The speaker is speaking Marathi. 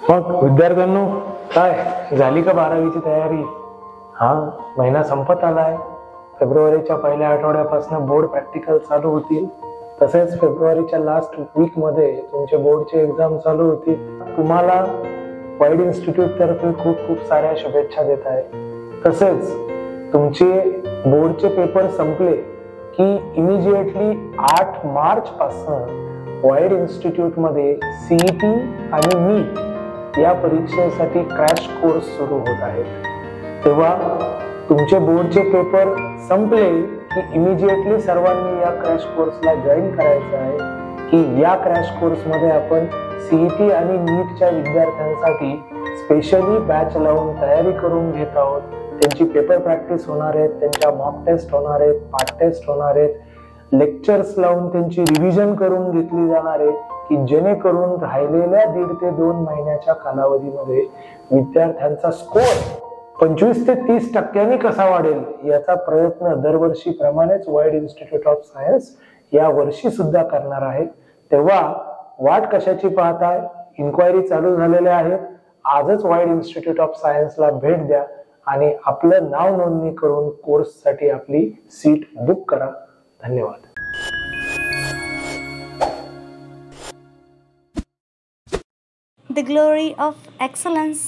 मग विद्यार्थ्यांनो, काय झाली का 12वीची तयारी? हा महिना संपत आलाय. फेब्रुवारीच्या पहिल्या आठवड्यापासून बोर्ड प्रॅक्टिकल चालू होतील. तसेच फेब्रुवारीच्या लास्ट वीक मध्ये तुमचे बोर्डचे एक्झाम चालू होतील. तुम्हाला वाईड इन्स्टिट्यूट तर्फे खूप खूप साऱ्या शुभेच्छा देत आहे. तसेच तुमचे बोर्डचे पेपर संपले की इमिजिएटली 8 मार्च पासून वाईड इन्स्टिट्यूट मध्ये सीईटी आणि नीट या परीक्षेसाठी क्रॅश कोर्स सुरू होत आहेत. तेव्हा तुमचे बोर्डचे पेपर संपले की इमिजिएटली सर्वांनी या क्रॅश कोर्सला जॉईन करायचं आहे. की या क्रॅश कोर्स मध्ये आपण सीईटी आणि नीटच्या विद्यार्थ्यांसाठी स्पेशली बॅच लावून तयारी करून घेत आहोत. त्यांची पेपर प्रॅक्टिस होणार आहेत, त्यांच्या मॉक टेस्ट होणार आहेत, पार्ट टेस्ट होणार आहेत, लेक्चर्स लावून त्यांची रिव्हिजन करून घेतली जाणार आहे की जेणेकरून राहिलेल्या 1.5 ते 2 महिन्याच्या कालावधीमध्ये विद्यार्थ्यांचा स्कोअर 25 ते 30% कसा वाढेल याचा प्रयत्न दरवर्षीप्रमाणेच वाईड इन्स्टिट्यूट ऑफ सायन्स या वर्षी सुद्धा करणार आहे. तेव्हा वाट कशाची पाहताय? इन्क्वायरी चालू झालेल्या आहेत. आजच वाईड इन्स्टिट्यूट ऑफ सायन्सला भेट द्या आणि आपलं नाव नोंदणी करून कोर्ससाठी आपली सीट बुक करा. धन्यवाद. The glory of excellence